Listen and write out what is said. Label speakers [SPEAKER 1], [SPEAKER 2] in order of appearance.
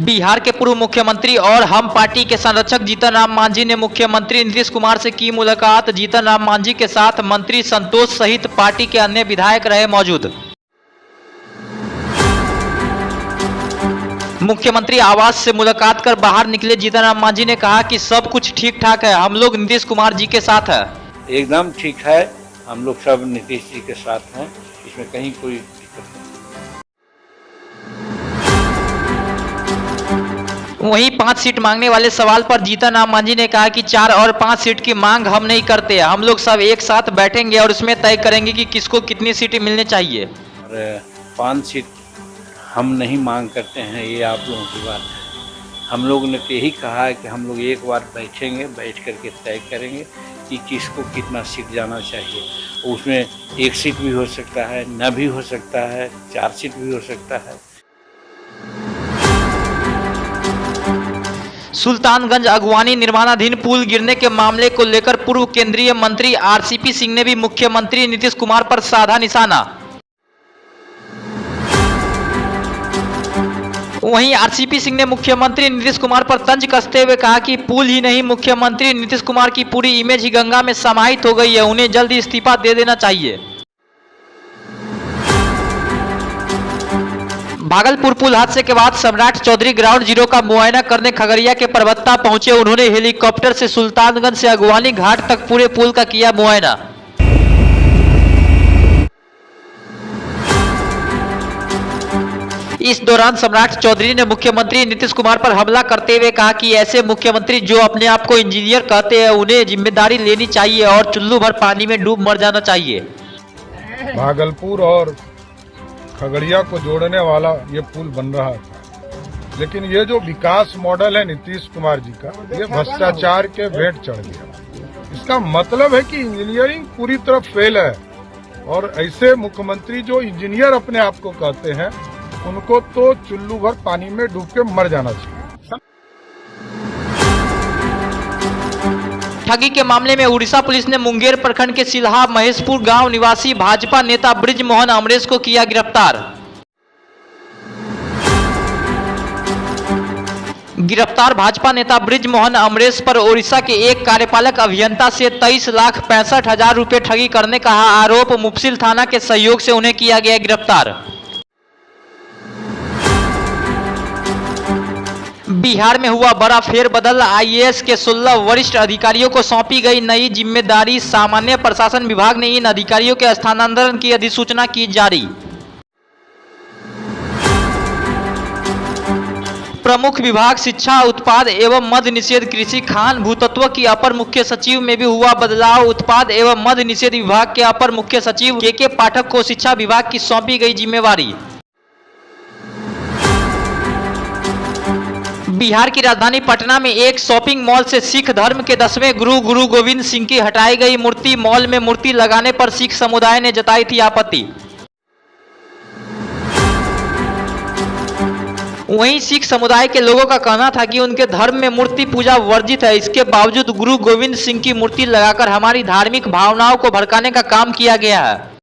[SPEAKER 1] बिहार के पूर्व मुख्यमंत्री और हम पार्टी के संरक्षक जीतन राम मांझी ने मुख्यमंत्री नीतीश कुमार से की मुलाकात। जीतन राम मांझी के साथ मंत्री संतोष सहित पार्टी के अन्य विधायक रहे मौजूद। मुख्यमंत्री आवास से मुलाकात कर बाहर निकले जीतन राम मांझी ने कहा कि सब कुछ ठीक ठाक है, हम लोग नीतीश कुमार जी के साथ है।
[SPEAKER 2] एकदम ठीक है, हम लोग सब नीतीश जी के साथ हैं, इसमें कहीं कोई दिक्कत नहीं।
[SPEAKER 1] वहीं 5 सीट मांगने वाले सवाल पर जीतन राम मांझी ने कहा कि 4 और 5 सीट की मांग हम नहीं करते, हम लोग सब एक साथ बैठेंगे और उसमें तय करेंगे कि किसको कितनी सीटें मिलनी चाहिए।
[SPEAKER 2] और 5 सीट हम नहीं मांग करते हैं, ये आप लोगों की बात है। हम लोगों ने तो यही कहा है कि हम लोग एक बार बैठेंगे, बैठ करके तय करेंगे कि किसको कितना सीट जाना चाहिए। उसमें 1 सीट भी हो सकता है, न भी हो सकता है, 4 सीट भी हो सकता है।
[SPEAKER 1] सुल्तानगंज अगवानी निर्माणाधीन पुल गिरने के मामले को लेकर पूर्व केंद्रीय मंत्री आरसीपी सिंह ने भी मुख्यमंत्री नीतीश कुमार पर साधा निशाना। वहीं आरसीपी सिंह ने मुख्यमंत्री नीतीश कुमार पर तंज कसते हुए कहा कि पुल ही नहीं, मुख्यमंत्री नीतीश कुमार की पूरी इमेज ही गंगा में समाहित हो गई है, उन्हें जल्दी इस्तीफा दे देना चाहिए। भागलपुर पुल हादसे के बाद सम्राट चौधरी ग्राउंड जीरो का मुआयना करने खगड़िया के परबत्ता पहुंचे। उन्होंने हेलीकॉप्टर से सुल्तानगंज से अगवानी घाट तक पूरे पुल का किया मुआयना। इस दौरान सम्राट चौधरी ने मुख्यमंत्री नीतीश कुमार पर हमला करते हुए कहा कि ऐसे मुख्यमंत्री जो अपने आप को इंजीनियर कहते हैं, उन्हें जिम्मेदारी लेनी चाहिए और चुल्लू भर पानी में डूब मर जाना चाहिए।
[SPEAKER 3] भागलपुर और खगड़िया को जोड़ने वाला ये पुल बन रहा था, लेकिन ये जो विकास मॉडल है नीतीश कुमार जी का, ये भ्रष्टाचार के भेंट चढ़ गया। इसका मतलब है कि इंजीनियरिंग पूरी तरह फेल है और ऐसे मुख्यमंत्री जो इंजीनियर अपने आप को कहते हैं, उनको तो चुल्लू भर पानी में डूब के मर जाना चाहिए।
[SPEAKER 1] ठगी के मामले में उड़ीसा पुलिस ने मुंगेर प्रखंड के सिल्हा महेशपुर गांव निवासी भाजपा नेता बृजमोहन अमरेश को किया गिरफ्तार। गिरफ्तार भाजपा नेता बृजमोहन अमरेश पर ओडिशा के एक कार्यपालक अभियंता से 23,65,000 रुपए ठगी करने का आरोप। मुफस्सिल थाना के सहयोग से उन्हें किया गया गिरफ्तार। बिहार में हुआ बड़ा फेरबदल, आईएएस के 16 वरिष्ठ अधिकारियों को सौंपी गई नई जिम्मेदारी। सामान्य प्रशासन विभाग ने इन अधिकारियों के स्थानांतरण की अधिसूचना की जारी। प्रमुख विभाग शिक्षा, उत्पाद एवं मद्य निषेध, कृषि, खान, भूतत्व की अपर मुख्य सचिव में भी हुआ बदलाव। उत्पाद एवं मद्य निषेध विभाग के अपर मुख्य सचिव के पाठक को शिक्षा विभाग की सौंपी गई जिम्मेवारी। बिहार की राजधानी पटना में एक शॉपिंग मॉल से सिख धर्म के 10वें गुरु गोविंद सिंह की हटाई गई मूर्ति। मॉल में मूर्ति लगाने पर सिख समुदाय ने जताई थी आपत्ति। वहीं सिख समुदाय के लोगों का कहना था कि उनके धर्म में मूर्ति पूजा वर्जित है, इसके बावजूद गुरु गोविंद सिंह की मूर्ति लगाकर हमारी धार्मिक भावनाओं को भड़काने का काम किया गया है।